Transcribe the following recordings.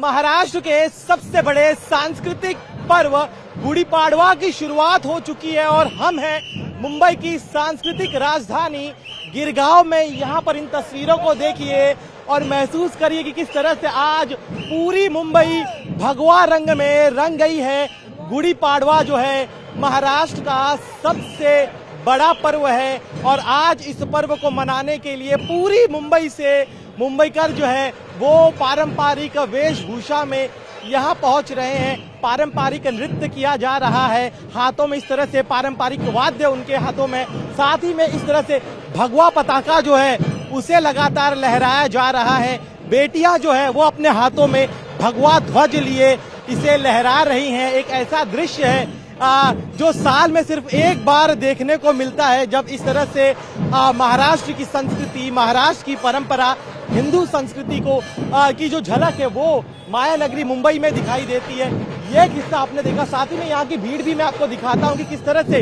महाराष्ट्र के सबसे बड़े सांस्कृतिक पर्व गुड़ी पाड़वा की शुरुआत हो चुकी है और हम हैं मुंबई की सांस्कृतिक राजधानी गिरगांव में। यहाँ पर इन तस्वीरों को देखिए और महसूस करिए कि किस तरह से आज पूरी मुंबई भगवा रंग में रंग गई है। गुड़ी पाड़वा जो है महाराष्ट्र का सबसे बड़ा पर्व है और आज इस पर्व को मनाने के लिए पूरी मुंबई से मुंबईकर जो है वो पारंपरिक वेशभूषा में यहाँ पहुँच रहे हैं। पारंपरिक नृत्य किया जा रहा है, हाथों में इस तरह से पारंपरिक वाद्य उनके हाथों में, साथ ही में इस तरह से भगवा पताका जो है उसे लगातार लहराया जा रहा है। बेटियां जो है वो अपने हाथों में भगवा ध्वज लिए इसे लहरा रही हैं। एक ऐसा दृश्य है जो साल में सिर्फ एक बार देखने को मिलता है, जब इस तरह से महाराष्ट्र की संस्कृति, महाराष्ट्र की परंपरा, हिंदू संस्कृति को की जो झलक है वो माया नगरी मुंबई में दिखाई देती है। ये हिस्सा आपने देखा, साथ ही में यहाँ की भीड़ भी मैं आपको दिखाता हूँ कि किस तरह से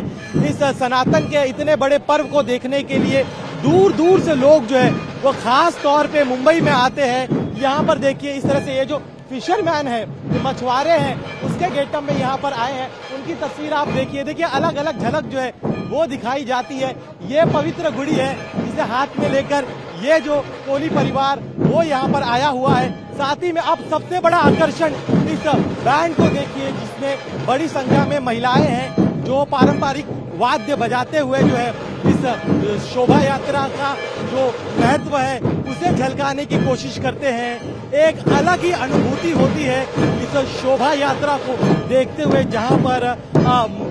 इस सनातन के इतने बड़े पर्व को देखने के लिए दूर दूर से लोग जो है वो खास तौर पे मुंबई में आते हैं। यहाँ पर देखिए इस तरह से ये जो फिशरमैन है, जो मछुआरे हैं, उसके गेटअप में यहाँ पर आए हैं। उनकी तस्वीर आप देखिए अलग अलग झलक जो है वो दिखाई जाती है। ये पवित्र गुड़ी है जिसे हाथ में लेकर ये जो कोली परिवार वो यहाँ पर आया हुआ है। साथ ही में अब सबसे बड़ा आकर्षण इस बैंड को देखिए जिसमें बड़ी संख्या में महिलाएं हैं जो पारंपरिक वाद्य बजाते हुए जो है इस शोभा यात्रा का जो महत्व है उसे झलकाने की कोशिश करते हैं। एक अलग ही अनुभूति होती है इस शोभा यात्रा को देखते हुए, जहां पर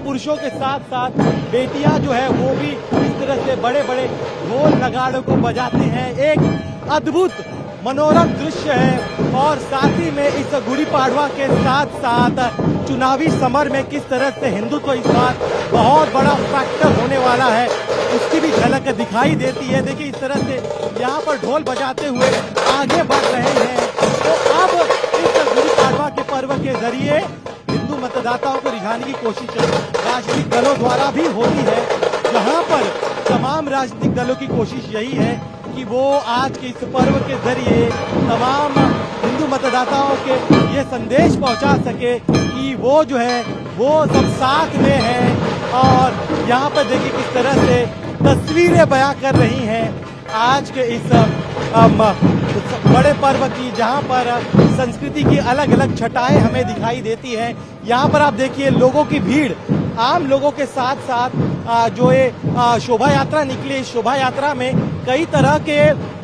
पुरुषों के साथ साथ बेटियां जो है वो भी इस तरह से बड़े बड़े ढोल नगाड़ों को बजाते हैं। एक अद्भुत मनोरम दृश्य है और साथ ही में इस गुड़ी पाड़वा के साथ साथ चुनावी समर में किस तरह से हिंदुत्व इस बार बहुत बड़ा फैक्टर होने वाला है उसकी भी झलक दिखाई देती है। देखिए इस तरह से यहाँ पर ढोल बजाते हुए आगे बढ़ रहे हैं। तो अब इस गुड़ी पाड़वा के पर्व के जरिए हिंदू मतदाताओं को रिझाने की कोशिश राजनीतिक दलों द्वारा भी होती है, जहाँ पर तमाम राजनीतिक दलों की कोशिश यही है कि वो आज के इस पर्व के जरिए तमाम हिंदू मतदाताओं के ये संदेश पहुंचा सके कि वो जो है वो सब साथ में है। और यहाँ पर देखिए किस तरह से तस्वीरें बयां कर रही हैं आज के इस बड़े पर्व की, जहाँ पर संस्कृति की अलग अलग छटाएं हमें दिखाई देती हैं। यहाँ पर आप देखिए लोगों की भीड़, आम लोगों के साथ साथ जो ये शोभा यात्रा निकली, इस शोभा यात्रा में कई तरह के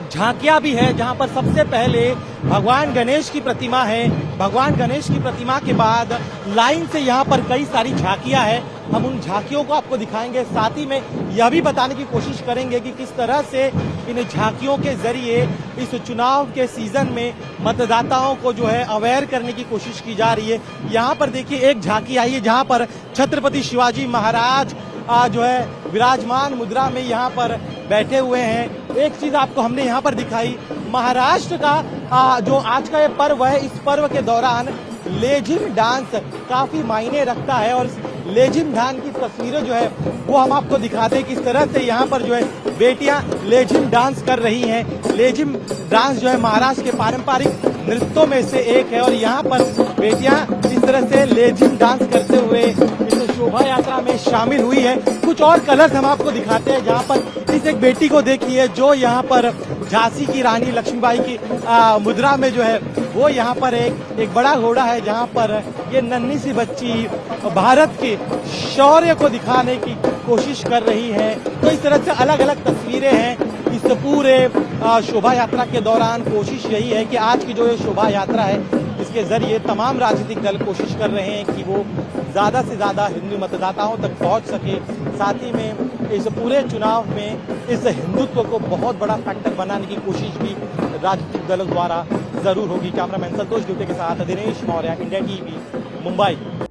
झांकियां भी है, जहां पर सबसे पहले भगवान गणेश की प्रतिमा है। भगवान गणेश की प्रतिमा के बाद लाइन से यहाँ पर कई सारी झांकियां हैं। हम उन झांकियों को आपको दिखाएंगे, साथ ही में यह भी बताने की कोशिश करेंगे कि किस तरह से इन झांकियों के जरिए इस चुनाव के सीजन में मतदाताओं को जो है अवेयर करने की कोशिश की जा रही है। यहाँ पर देखिए एक झांकी आई है जहाँ पर छत्रपति शिवाजी महाराज जो है विराजमान मुद्रा में यहाँ पर बैठे हुए हैं। एक चीज आपको हमने यहाँ पर दिखाई, महाराष्ट्र का जो आज का ये पर्व है, इस पर्व के दौरान लेजिम डांस काफी मायने रखता है और लेजिम डांस की तस्वीरें जो है वो हम आपको दिखाते हैं। किस तरह से यहाँ पर जो है बेटियां लेजिम डांस कर रही हैं। लेजिम डांस जो है महाराष्ट्र के पारंपरिक नृत्यों में से एक है और यहाँ पर बेटियां इस तरह से लेजिम डांस करते हुए इस शोभा यात्रा में शामिल हुई है। कुछ और कलर्स हम आपको दिखाते हैं, जहाँ पर इस एक बेटी को देखिए जो यहाँ पर झांसी की रानी लक्ष्मीबाई की मुद्रा में जो है वो यहाँ पर एक बड़ा घोड़ा है, जहाँ पर ये नन्ही सी बच्ची भारत के शौर्य को दिखाने की कोशिश कर रही है। तो इस तरह से अलग अलग तस्वीरें हैं इस पूरे शोभा यात्रा के दौरान। कोशिश यही है कि आज की जो ये शोभा यात्रा है इसके जरिए तमाम राजनीतिक दल कोशिश कर रहे हैं कि वो ज्यादा से ज्यादा हिंदू मतदाताओं तक पहुंच सके। साथ ही में इस पूरे चुनाव में इस हिंदुत्व को बहुत बड़ा फैक्टर बनाने की कोशिश भी राजनीतिक दलों द्वारा जरूर होगी। कैमरामैन संतोष ड्यूटे के साथ दिनेश मौर्य, इंडिया टीवी, मुंबई।